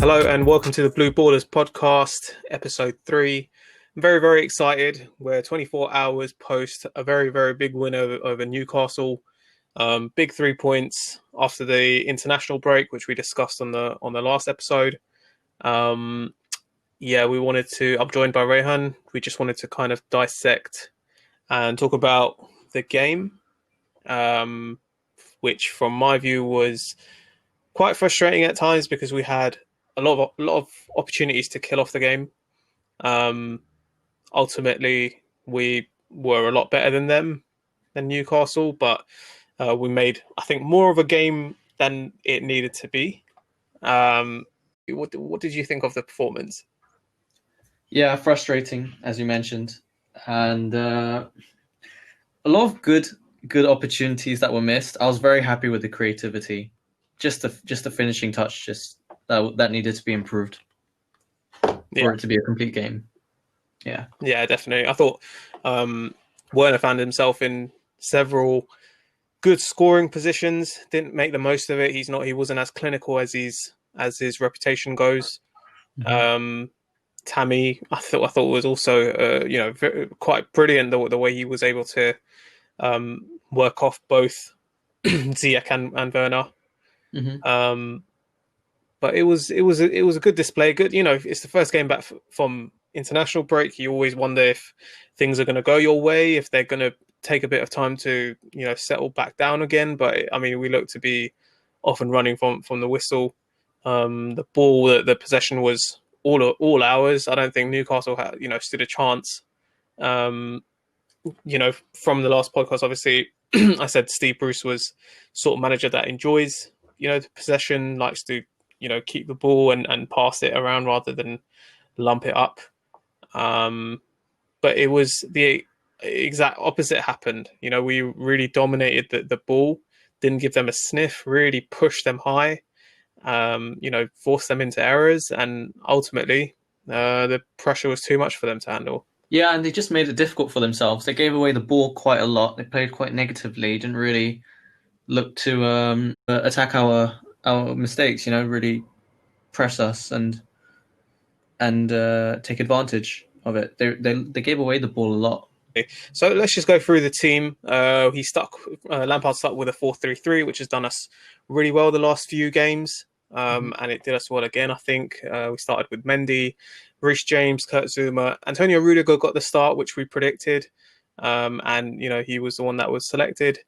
Hello and welcome to the Blue Ballers podcast, episode 3. I'm very, very excited. We're 24 hours post a very, very big win over Newcastle. Big 3 points after the international break, which we discussed on the last episode. I'm joined by Rehan. We just wanted to kind of dissect and talk about the game, which from my view was quite frustrating at times because we had a lot of opportunities to kill off the game. Ultimately, we were a lot better than Newcastle, but we made, I think, more of a game than it needed to be. What did you think of the performance? Yeah, frustrating, as you mentioned, and a lot of good opportunities that were missed. I was very happy with the creativity, just the finishing touch, that needed to be improved for it to be a complete game. Yeah, definitely. I thought Werner found himself in several good scoring positions. Didn't make the most of it. He wasn't as clinical as his reputation goes. Mm-hmm. Tammy, I thought was also quite brilliant the way he was able to work off both Ziyech and Werner. Mm-hmm. But it was a good display. Good, it's the first game back from international break. You always wonder if things are going to go your way, if they're going to take a bit of time to settle back down again. But I mean, we look to be off and running from the whistle. The ball, the possession was all ours. I don't think Newcastle had stood a chance. From the last podcast, obviously, I said Steve Bruce was sort of manager that enjoys the possession, likes to keep the ball and pass it around rather than lump it up. But it was the exact opposite happened. We really dominated the ball, didn't give them a sniff, really pushed them high, forced them into errors, and ultimately the pressure was too much for them to handle. Yeah, and they just made it difficult for themselves. They gave away the ball quite a lot. They played quite negatively. Didn't really look to attack our mistakes. Really press us and take advantage of it. They gave away the ball a lot. So let's just go through the team. Lampard stuck with a 4-3-3, which has done us really well the last few games. And it did us well again, I think. We started with Mendy, Reece James, Kurt Zouma. Antonio Rudiger got the start, which we predicted. And he was the one that was selected.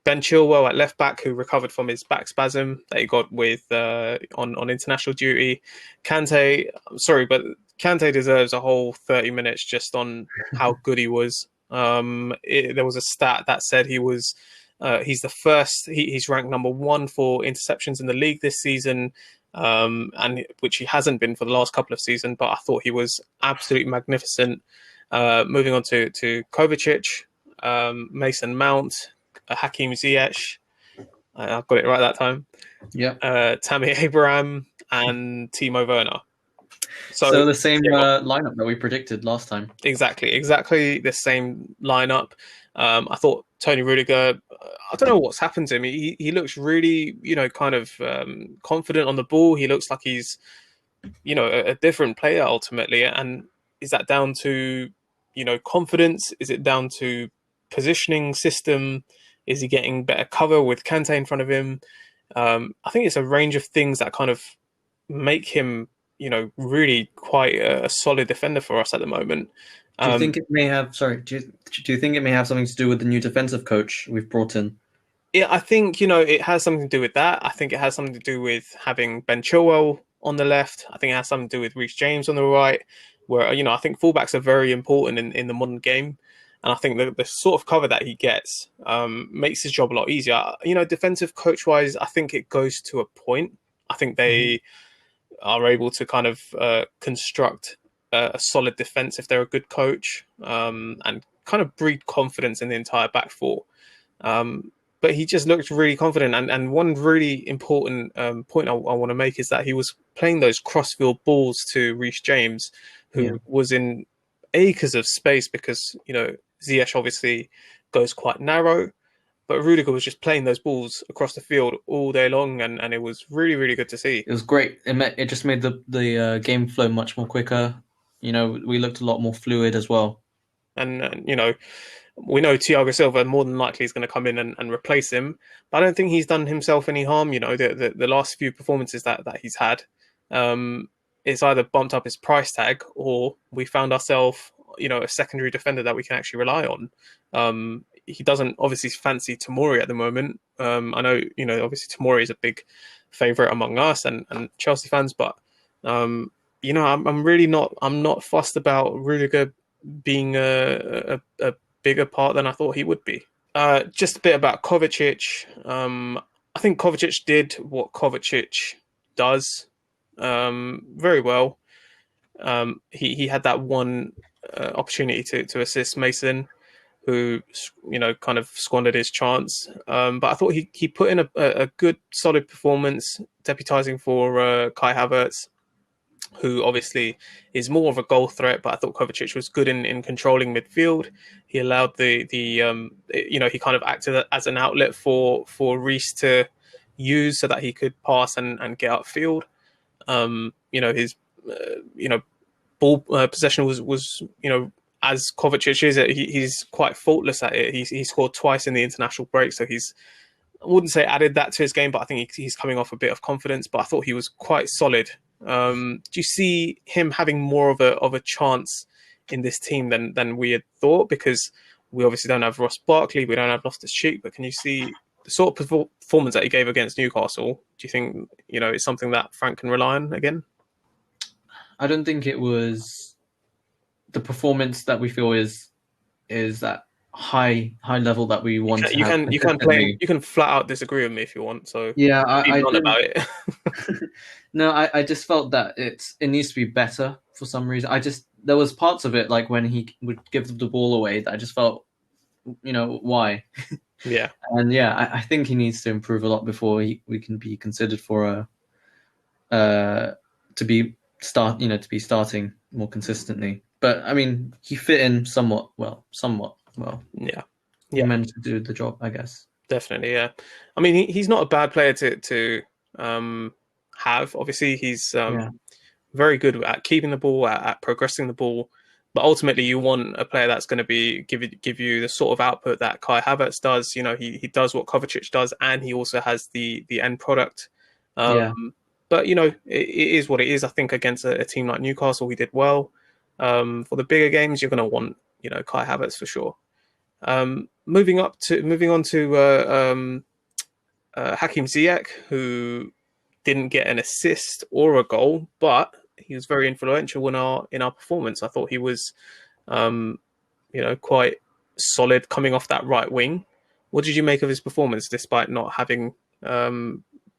Ben Chilwell at left back, who recovered from his back spasm that he got with on international duty. Kante deserves a whole 30 minutes just on how good he was. There was a stat that said he's the first. He's ranked number 1 for interceptions in the league this season, and which he hasn't been for the last couple of seasons. But I thought he was absolutely magnificent. Moving on to Kovacic, Mason Mount, Hakim Ziyech. I've got it right that time. Yeah. Tammy Abraham and Timo Werner. So the same lineup that we predicted last time. Exactly the same lineup. I thought Tony Rudiger, I don't know what's happened to him. He looks really, kind of confident on the ball. He looks like he's, a different player ultimately. And is that down to, confidence? Is it down to positioning system? Is he getting better cover with Kante in front of him? I think it's a range of things that kind of make him, really quite a solid defender for us at the moment. Do you think it may have? Sorry, do you think it may have something to do with the new defensive coach we've brought in? Yeah, I think it has something to do with that. I think it has something to do with having Ben Chilwell on the left. I think it has something to do with Reece James on the right. Where I think fullbacks are very important in the modern game. And I think the sort of cover that he gets makes his job a lot easier. Defensive coach-wise, I think it goes to a point. I think they are able to kind of construct a solid defense if they're a good coach and kind of breed confidence in the entire back four. But he just looked really confident. And one really important point I want to make is that he was playing those crossfield balls to Reece James, who was in acres of space because, Ziyech obviously goes quite narrow. but Rudiger was just playing those balls across the field all day long, and it was really, really good to see. It was great. It just made the game flow much more quicker. We looked a lot more fluid as well. And we know Thiago Silva more than likely is going to come in and replace him, but I don't think he's done himself any harm. The last few performances that he's had, it's either bumped up his price tag or we found ourselves, a secondary defender that we can actually rely on. He doesn't obviously fancy Tomori at the moment. I know, obviously Tomori is a big favourite among us and Chelsea fans, but I'm not fussed about Rudiger being a bigger part than I thought he would be. Just a bit about Kovacic. I think Kovacic did what Kovacic does very well. He had that one opportunity to assist Mason, who kind of squandered his chance. But I thought he put in a good solid performance, deputising for Kai Havertz, who obviously is more of a goal threat, but I thought Kovacic was good in controlling midfield. He allowed he kind of acted as an outlet for Reece to use so that he could pass and get upfield. His ball possession was as Kovacic is, he's quite faultless at it. He scored twice in the international break, so I wouldn't say added that to his game, but I think he's coming off a bit of confidence. But I thought he was quite solid. Do you see him having more of a chance in this team than we had thought? Because we obviously don't have Ross Barkley, we don't have Loftus-Cheek, but can you see the sort of performance that he gave against Newcastle? Do you think it's something that Frank can rely on again? I don't think it was the performance that we feel is that high level that we want. You can flat out disagree with me if you want. So yeah, I didn't about it. No, I just felt that it needs to be better for some reason. There was parts of it like when he would give the ball away that I just felt, why? Yeah, and yeah, I think he needs to improve a lot before we can be considered for to be starting more consistently. But I mean, he fit in somewhat well. Yeah. He managed to do the job, I guess. Definitely, yeah. I mean, he's not a bad player to have. Obviously, he's very good at keeping the ball, at progressing the ball. But ultimately, you want a player that's going to give you the sort of output that Kai Havertz does. He does what Kovacic does, and he also has the end product. But it is what it is. I think against a team like Newcastle, he did well. For the bigger games, you're going to want Kai Havertz for sure. Moving on to Hakim Ziyech, who didn't get an assist or a goal, but he was very influential in our performance. I thought he was, quite solid coming off that right wing. What did you make of his performance, despite not having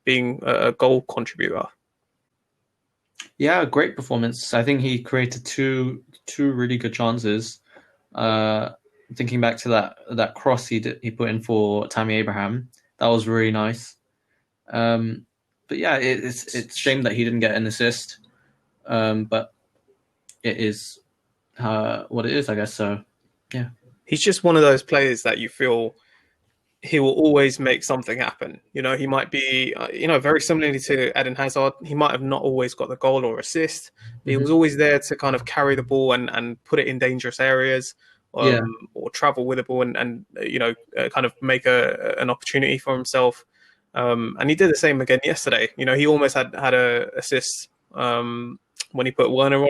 being a goal contributor? Yeah, great performance. I think he created two really good chances. Thinking back to that cross he put in for Tammy Abraham, that was really nice. But yeah, it's a shame that he didn't get an assist. But it is what it is, I guess. So yeah, he's just one of those players that you feel he will always make something happen. He might be, very similarly to Eden Hazard. He might have not always got the goal or assist, but he was always there to kind of carry the ball and put it in dangerous areas. Or travel with the ball and kind of make an opportunity for himself. And he did the same again yesterday. He almost had a assist when he put Werner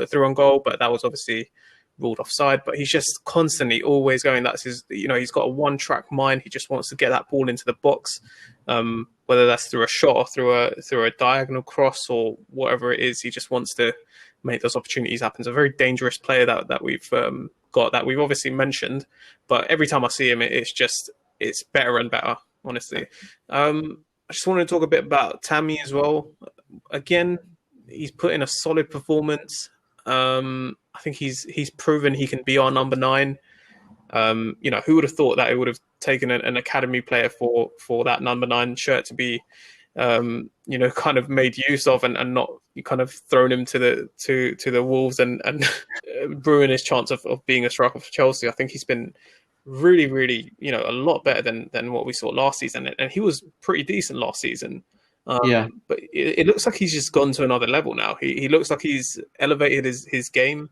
through on goal, but that was obviously ruled offside. But he's just constantly always going. That's his. He's got a one-track mind. He just wants to get that ball into the box, whether that's through a shot or through a diagonal cross or whatever it is. He just wants to make those opportunities happen. It's a very dangerous player that we've got, that we've obviously mentioned, but every time I see him, it's better and better, honestly. I just want to talk a bit about Tammy as well. Again, he's put in a solid performance. I think he's proven he can be our number 9. Who would have thought that it would have taken an academy player for that number 9 shirt to be kind of made use of and not kind of thrown him to the wolves and ruin his chance of being a striker for Chelsea. I think he's been really, really, a lot better than what we saw last season, and he was pretty decent last season. Yeah, But it looks like he's just gone to another level now. He looks like he's elevated his game,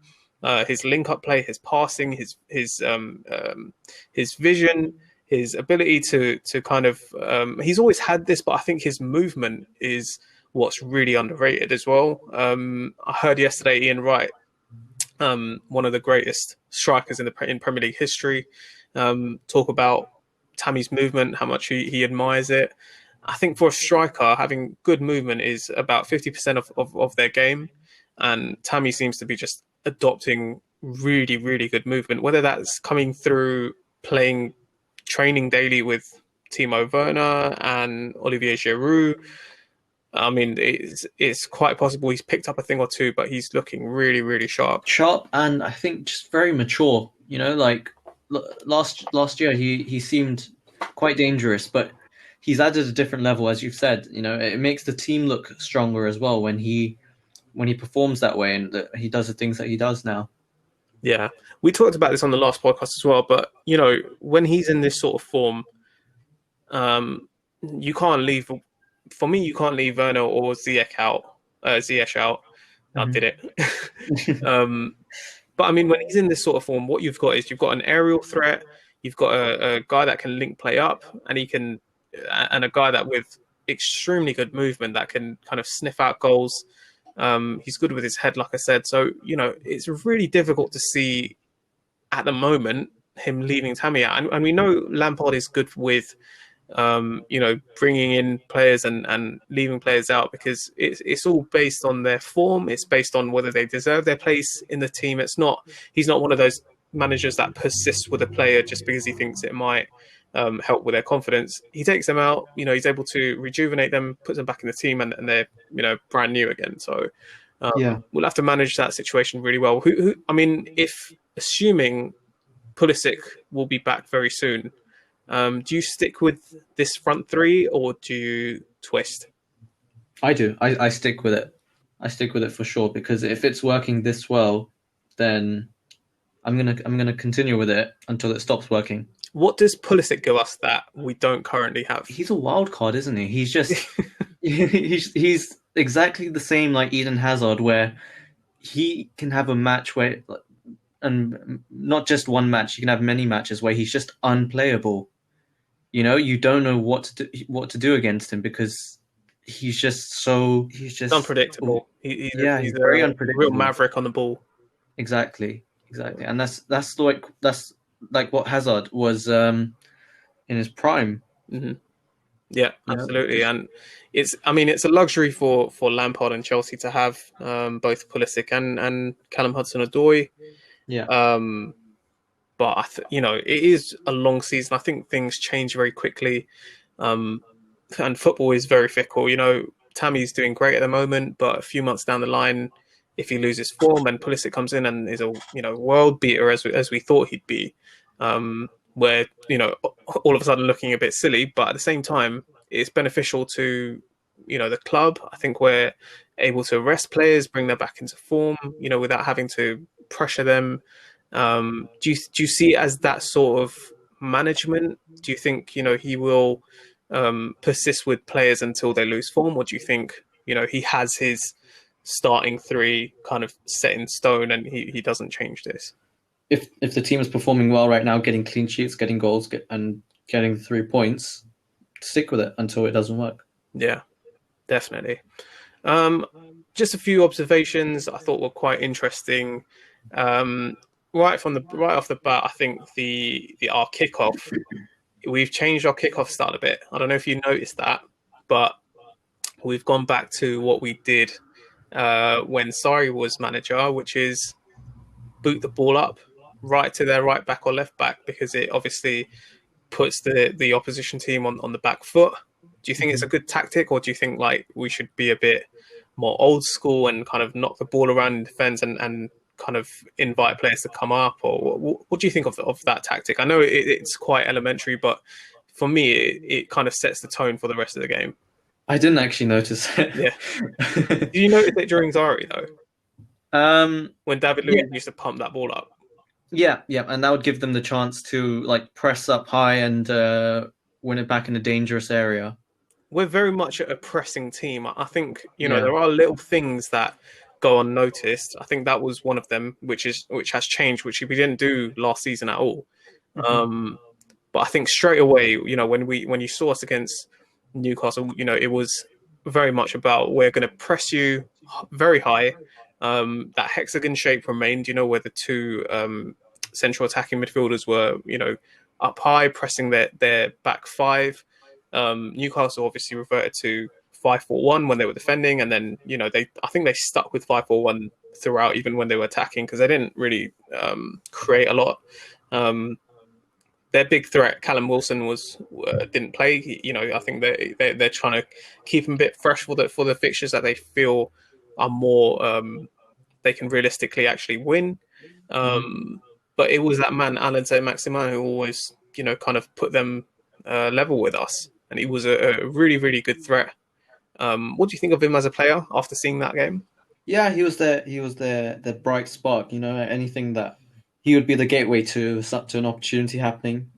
his link up play, his passing, his vision, his ability to kind of he's always had this, but I think his movement is what's really underrated as well. I heard yesterday Ian Wright, one of the greatest strikers in Premier League history, talk about Tammy's movement, how much he admires it. I think for a striker, having good movement is about 50% of their game. And Tammy seems to be just adopting really, really good movement, whether that's coming through playing, training daily with Timo Werner and Olivier Giroud. I mean, it's quite possible he's picked up a thing or two, but he's looking really, really sharp. sharp, and I think just very mature. You know, like last year he seemed quite dangerous, but he's added a different level, as you've said. You know, it makes the team look stronger as well when he performs that way and that he does the things that he does now. Yeah, we talked about this on the last podcast as well, but when he's in this sort of form, you can't leave. For me, you can't leave Werner or Ziyech out. Ziyech out. I Mm-hmm. did it. But I mean, when he's in this sort of form, what you've got is you've got an aerial threat. You've got a guy that can link play up, and and a guy that with extremely good movement that can kind of sniff out goals. He's good with his head, like I said. So it's really difficult to see at the moment him leaving Tammy out, and we know Lampard is good with bringing in players and leaving players out because it's all based on their form. It's based on whether they deserve their place in the team. He's not one of those managers that persists with a player just because he thinks it might help with their confidence. He takes them out. He's able to rejuvenate them, puts them back in the team, and they're brand new again. So Yeah. we'll have to manage that situation really well. I mean, if assuming Pulisic will be back very soon. Do you stick with this front three or do you twist? I do. I stick with it. I stick with it for sure because if it's working this well, then I'm gonna continue with it until it stops working. What does Pulisic give us that we don't currently have? He's a wild card, isn't he? He's just he's exactly the same like Eden Hazard, where he can have a match where, and not just one match, you can have many matches where he's just unplayable. You don't know what to do against him because he's just Unpredictable. He's he's a very real unpredictable. maverick on the ball. Exactly, and that's like what Hazard was in his prime. Hmm. Yeah, You know, absolutely. just And it's a luxury for Lampard and Chelsea to have both Pulisic and Callum Hudson-Odoi. yeah, Um, but it is a long season. I think things change very quickly. And football is very fickle. Tammy's doing great at the moment, but a few months down the line, if he loses form and Pulisic comes in and is a world beater as we thought he'd be, where all of a sudden looking a bit silly, but at the same time it's beneficial to the club. I think we're able to rest players, bring them back into form, without having to pressure them. Do you see it as that sort of management? Do you think he will persist with players until they lose form, or do you think he has his starting three kind of set in stone and he doesn't change this? if the team is performing well right now, getting clean sheets, getting goals, and getting 3 points, stick with it until it doesn't work. Yeah, definitely. Just a few observations I thought were quite interesting. Right off the bat, I think our kickoff, we've changed our kickoff style a bit. I don't know if you noticed that, but we've gone back to what we did when Sarri was manager, which is boot the ball up right to their right back or left back because it obviously puts the opposition team on the back foot. Do you think it's a good tactic, or do you think like we should be a bit more old school and kind of knock the ball around in defence and kind of invite players to come up? Or what do you think of that tactic? I know it's quite elementary, but for me, it kind of sets the tone for the rest of the game. I didn't actually notice Yeah. it. Did you notice it during Zari though, um, when David yeah, Luiz used to pump that ball up? Yeah, yeah, and that would give them the chance to like press up high and win it back in a dangerous area. We're very much a pressing team. I think Yeah. there are little things that go unnoticed. I think that was one of them, which has changed, which we didn't do last season at all. Hmm. Um, but I think straight away, when you saw us against Newcastle, it was very much about we're going to press you very high. That hexagon shape remained, where the two central attacking midfielders were, up high, pressing their back five. Newcastle obviously reverted to 5-4-1 when they were defending, and then I think they stuck with 5-4-1 throughout, even when they were attacking, because they didn't really create a lot. Um, their big threat, Callum Wilson, was didn't play. I think they're trying to keep him a bit fresh for the fixtures that they feel are more they can realistically actually win. Hmm. But it was that man Alan Saint-Maximin who always kind of put them level with us, and he was a really really good threat. What do you think of him as a player after seeing that game? Yeah, he was the bright spark, anything that he would be the gateway to an opportunity happening.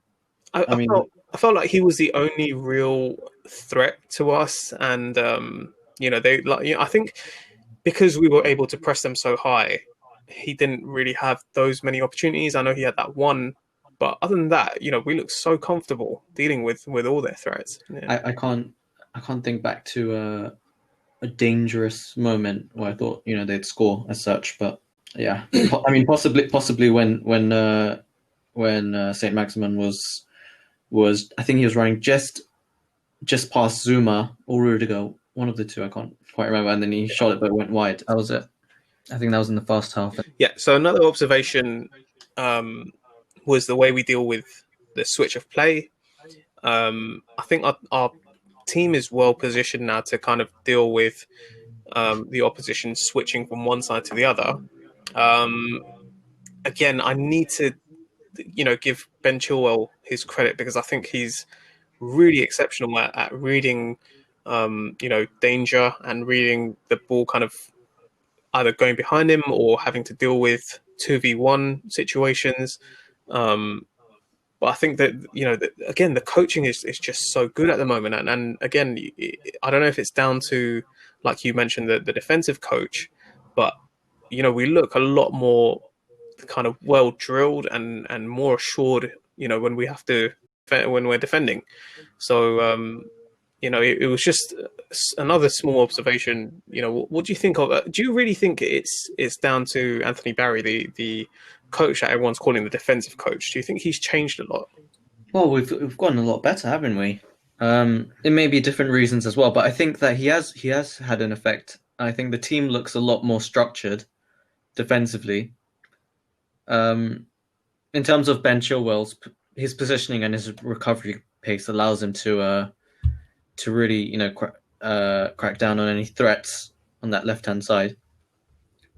I, I I mean, felt I felt like he was the only real threat to us, and they like I think because we were able to press them so high, he didn't really have those many opportunities. I know he had that one, but other than that, we looked so comfortable dealing with all their threats. Yeah. I can't think back to a dangerous moment where I thought, they'd score as such, but yeah. I mean possibly when Saint Maximin was I think he was running just past Zuma or Rudiger, one of the two, I can't quite remember, and then he shot it but it went wide. That was it. I think that was in the first half. Yeah. So another observation um, was the way we deal with the switch of play. I think our team is well positioned now to kind of deal with the opposition switching from one side to the other. Um, Again, I need to give Ben Chilwell his credit because I think he's really exceptional at reading danger and reading the ball kind of either going behind him or having to deal with 2v1 situations. Um, but I think that again the coaching is just so good at the moment, and again I don't know if it's down to like you mentioned the defensive coach, but we look a lot more kind of well drilled and more assured. When we have to when we're defending. So it was just another small observation. What do you think of? Do you really think it's down to Anthony Barry, the coach that everyone's calling the defensive coach? Do you think he's changed a lot? Well, we've gotten a lot better, haven't we? It may be different reasons as well, but I think that he has had an effect. I think the team looks a lot more structured defensively. Um, in terms of Ben Chilwell's his positioning and his recovery pace allows him to really crack down on any threats on that left hand side.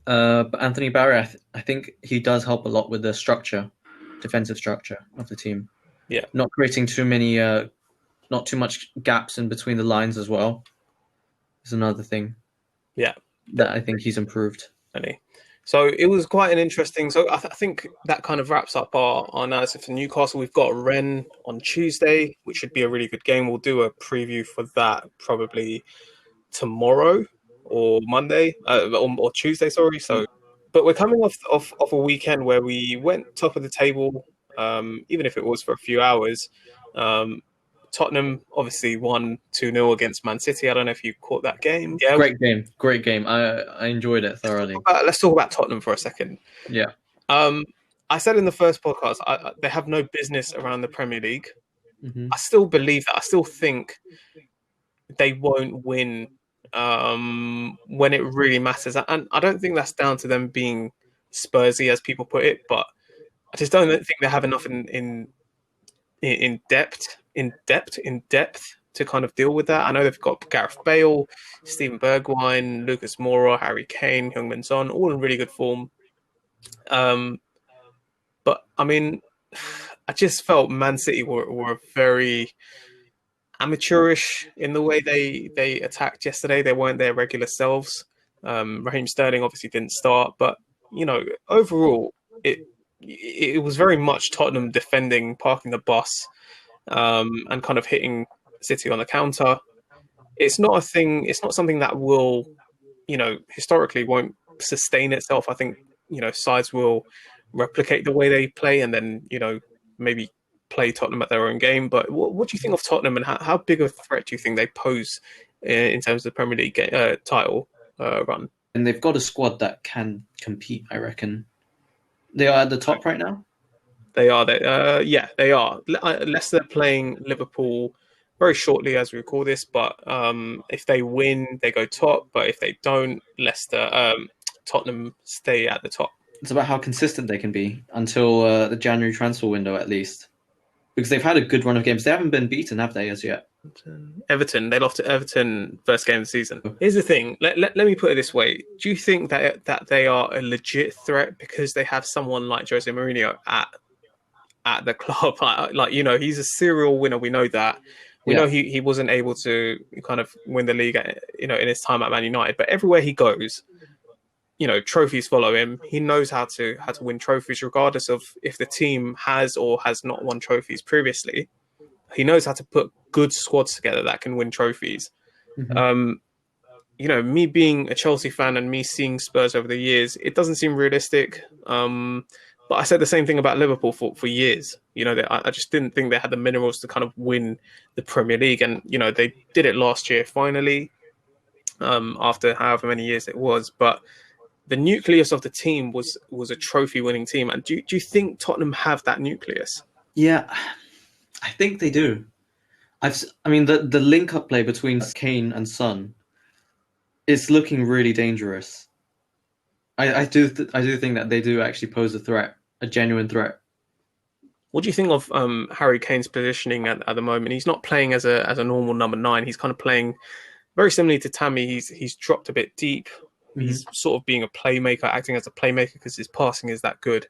But Anthony Barry, I think he does help a lot with the structure, defensive structure of the team, Yeah, not creating not too much gaps in between the lines as well. Is another thing yeah, that I think he's improved. definitely. So it was quite an interesting. So I think that kind of wraps up our analysis for Newcastle. We've got Rennes on Tuesday, which should be a really good game. We'll do a preview for that probably tomorrow or Monday or Tuesday. Sorry. So, but we're coming off a weekend where we went top of the table, even if it was for a few hours. Um, Tottenham obviously won 2-0 against Man City. I don't know if you caught that game. Yeah, Great game, great game. I enjoyed it thoroughly. let's talk about Tottenham for a second. Yeah. Um, I said in the first podcast, they have no business around the Premier League. Hmm. I still believe that. I still think they won't win when it really matters. And I don't think that's down to them being Spursy, as people put it, but I just don't think they have enough in depth to kind of deal with that. I know they've got Gareth Bale, Steven Bergwijn, Lucas Moura, Harry Kane, Heung-min Son, all in really good form. Um, but I mean, I just felt Man City were very amateurish in the way they attacked yesterday. They weren't their regular selves. Raheem Sterling obviously didn't start, but overall, it it was very much Tottenham defending, parking the bus, and kind of hitting City on the counter. It's not a thing. It's not something that will, historically won't sustain itself. I think sides will replicate the way they play, and then maybe play Tottenham at their own game. But what do you think of Tottenham, and how big of a threat do you think they pose in terms of the Premier League title run? And they've got a squad that can compete, I reckon. They are at the top right now? They are. Yeah, they are. Leicester playing Liverpool very shortly as we record this, but if they win, they go top. But if they don't, Tottenham stay at the top. It's about how consistent they can be until the January transfer window, at least. Because they've had a good run of games. They haven't been beaten, have they, as yet? Everton. They lost to Everton first game of the season. Here's the thing. Let me put it this way. Do you think that they are a legit threat because they have someone like Jose Mourinho at the club? Like he's a serial winner. We know that. We know he wasn't able to kind of win the league, in his time at Man United. But everywhere he goes, trophies follow him. He knows how to win trophies, regardless of if the team has or has not won trophies previously. He knows how to put good squads together that can win trophies. Mm-hmm. Me being a Chelsea fan and me seeing Spurs over the years, it doesn't seem realistic. But I said the same thing about Liverpool for years. I just didn't think they had the minerals to kind of win the Premier League. And, they did it last year, finally, after however many years it was. But the nucleus of the team was a trophy-winning team. And do you think Tottenham have that nucleus? Yeah, I think they do. The link-up play between Kane and Son is looking really dangerous. I do think that they do actually pose a threat, a genuine threat. What do you think of Harry Kane's positioning at the moment? He's not playing as a normal number 9. He's kind of playing very similarly to Tammy. He's dropped a bit deep. Mm-hmm. He's sort of being a playmaker, acting as a playmaker because his passing is that good.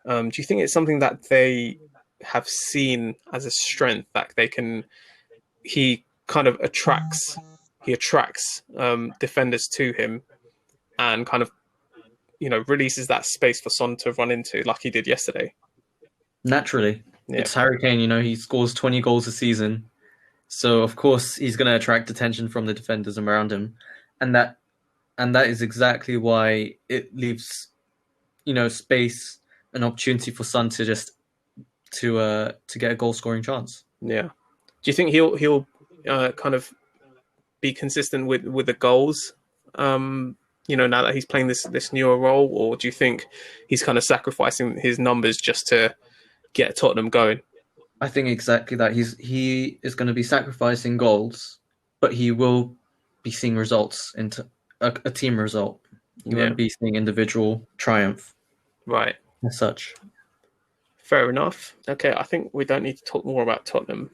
Do you think it's something that they have seen as a strength that they can? He kind of attracts defenders to him, and kind of releases that space for Son to run into like he did yesterday. Naturally. Yeah. It's Harry Kane, he scores 20 goals a season. So of course he's going to attract attention from the defenders around him. And that is exactly why it leaves space, an opportunity for Son to just to get a goal scoring chance. Yeah. Do you think he'll kind of be consistent with the goals? Now that he's playing this newer role, or do you think he's kind of sacrificing his numbers just to get Tottenham going? I think exactly that. He is going to be sacrificing goals, but he will be seeing results into a team result. He won't be seeing individual triumph. Right. As such. Fair enough. Okay, I think we don't need to talk more about Tottenham.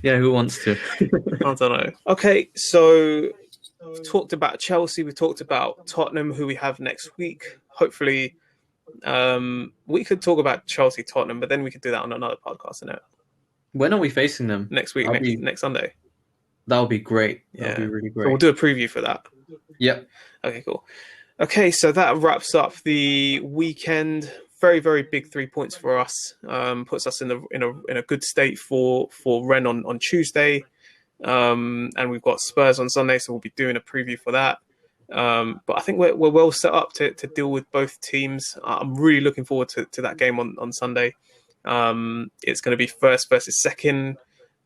Yeah, who wants to? I don't know. Okay, so we've talked about Chelsea. We talked about Tottenham, who we have next week. Hopefully, we could talk about Chelsea, Tottenham, but then we could do that on another podcast, isn't it? When are we facing them? Next week, next Sunday. That'll be great. That'll be really great. So we'll do a preview for that. Yep. Okay, cool. Okay, so that wraps up the weekend. Very, very big 3 points for us. Puts us in a good state for Rennes on Tuesday. And we've got Spurs on Sunday, so we'll be doing a preview for that. But I think we're well set up to deal with both teams. I'm really looking forward to that game on Sunday. It's going to be first versus second.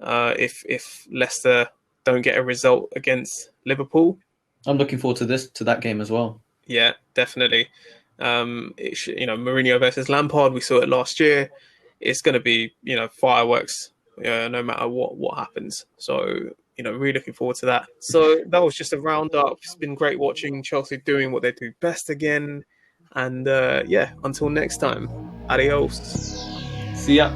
If Leicester don't get a result against Liverpool, I'm looking forward to that game as well. Yeah, definitely. Mourinho versus Lampard. We saw it last year. It's going to be fireworks. No matter what happens. So, really looking forward to that. So that was just a roundup. It's been great watching Chelsea doing what they do best again. And until next time, adios. See ya.